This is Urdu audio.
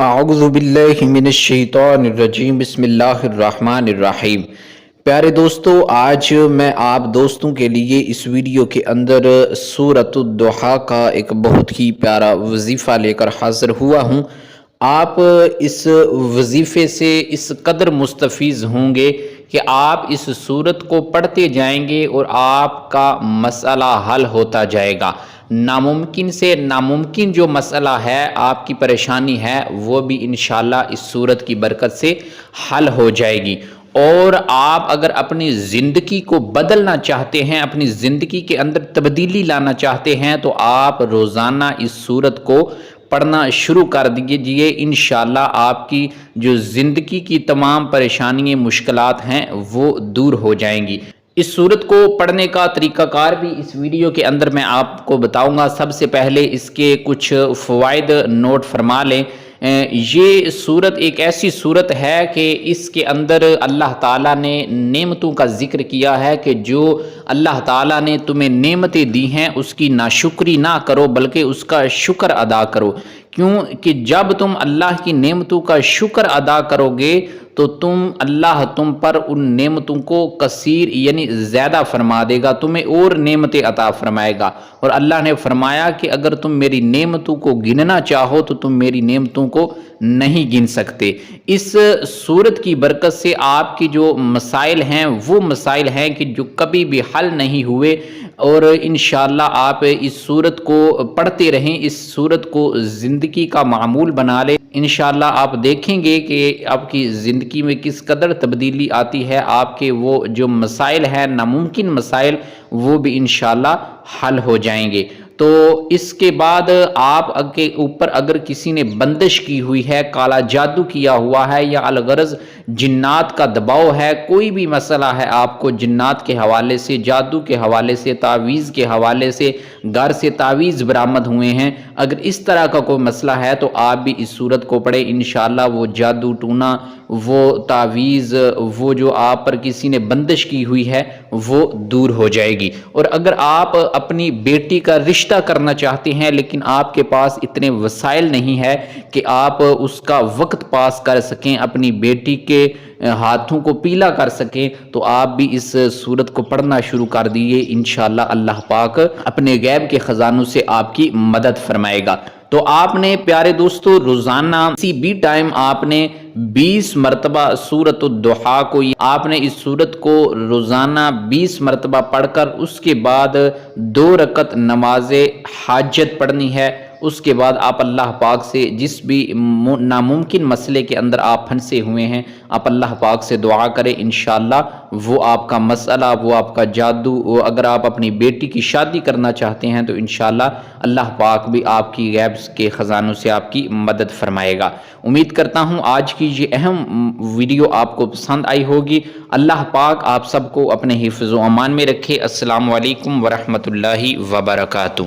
اعوذ باللہ من الشیطان الرجیم، بسم اللہ الرحمن الرحیم۔ پیارے دوستو، آج میں آپ دوستوں کے لیے اس ویڈیو کے اندر سورۃ الضحیٰ کا ایک بہت ہی پیارا وظیفہ لے کر حاضر ہوا ہوں۔ آپ اس وظیفے سے اس قدر مستفیض ہوں گے کہ آپ اس سورت کو پڑھتے جائیں گے اور آپ کا مسئلہ حل ہوتا جائے گا۔ ناممکن سے ناممکن جو مسئلہ ہے، آپ کی پریشانی ہے، وہ بھی انشاءاللہ اس سورت کی برکت سے حل ہو جائے گی۔ اور آپ اگر اپنی زندگی کو بدلنا چاہتے ہیں، اپنی زندگی کے اندر تبدیلی لانا چاہتے ہیں، تو آپ روزانہ اس سورت کو پڑھنا شروع کر دیجئے۔ انشاءاللہ آپ کی جو زندگی کی تمام پریشانیاں، مشکلات ہیں، وہ دور ہو جائیں گی۔ اس سورت کو پڑھنے کا طریقہ کار بھی اس ویڈیو کے اندر میں آپ کو بتاؤں گا۔ سب سے پہلے اس کے کچھ فوائد نوٹ فرما لیں۔ یہ سورت ایک ایسی سورت ہے کہ اس کے اندر اللہ تعالیٰ نے نعمتوں کا ذکر کیا ہے کہ جو اللہ تعالیٰ نے تمہیں نعمتیں دی ہیں، اس کی ناشکری نہ کرو بلکہ اس کا شکر ادا کرو۔ کیوں کہ جب تم اللہ کی نعمتوں کا شکر ادا کرو گے تو اللہ تم پر ان نعمتوں کو کثیر یعنی زیادہ فرما دے گا، تمہیں اور نعمتیں عطا فرمائے گا۔ اور اللہ نے فرمایا کہ اگر تم میری نعمتوں کو گننا چاہو تو تم میری نعمتوں کو نہیں گن سکتے۔ اس سورت کی برکت سے آپ کی جو مسائل ہیں وہ مسائل ہیں کہ جو کبھی بھی حل نہیں ہوئے، اور انشاءاللہ آپ اس سورت کو پڑھتے رہیں، اس سورت کو زندگی کا معمول بنا لیں۔ انشاءاللہ آپ دیکھیں گے کہ آپ کی زندگی میں کس قدر تبدیلی آتی ہے، آپ کے وہ جو مسائل ہیں، ناممکن مسائل، وہ بھی انشاءاللہ حل ہو جائیں گے۔ تو اس کے بعد آپ کے اوپر اگر کسی نے بندش کی ہوئی ہے، کالا جادو کیا ہوا ہے، یا الغرض جنات کا دباؤ ہے، کوئی بھی مسئلہ ہے آپ کو جنات کے حوالے سے، جادو کے حوالے سے، تعویذ کے حوالے سے، گھر سے تعویذ برآمد ہوئے ہیں، اگر اس طرح کا کوئی مسئلہ ہے تو آپ بھی اس سورت کو پڑھیں۔ انشاءاللہ وہ جادو ٹونا، وہ تعویذ، وہ جو آپ پر کسی نے بندش کی ہوئی ہے، وہ دور ہو جائے گی۔ اور اگر آپ اپنی بیٹی کا رشتہ کرنا چاہتے ہیں لیکن آپ کے پاس اتنے وسائل نہیں ہے کہ آپ اس کا وقت پاس کر سکیں، اپنی بیٹی کے ہاتھوں کو پیلا کر سکیں، تو آپ بھی اس سورت کو پڑھنا شروع کر دیئے۔ انشاءاللہ اللہ پاک اپنے غیب کے خزانوں سے آپ کی مدد فرمائے گا۔ تو آپ نے پیارے دوستو روزانہ کسی بھی ٹائم آپ نے 20 مرتبہ سورۃ الضحیٰ کو، آپ نے اس سورت کو روزانہ 20 مرتبہ پڑھ کر اس کے بعد 2 رکعت نماز حاجت پڑھنی ہے۔ اس کے بعد آپ اللہ پاک سے جس بھی ناممکن مسئلے کے اندر آپ پھنسے ہوئے ہیں، آپ اللہ پاک سے دعا کریں، انشاءاللہ وہ آپ کا مسئلہ، وہ آپ کا جادو، اگر آپ اپنی بیٹی کی شادی کرنا چاہتے ہیں تو انشاءاللہ اللہ پاک بھی آپ کی غیب کے خزانوں سے آپ کی مدد فرمائے گا۔ امید کرتا ہوں آج کی یہ اہم ویڈیو آپ کو پسند آئی ہوگی۔ اللہ پاک آپ سب کو اپنے حفظ و امان میں رکھے۔ السلام علیکم ورحمۃ اللہ وبرکاتہ۔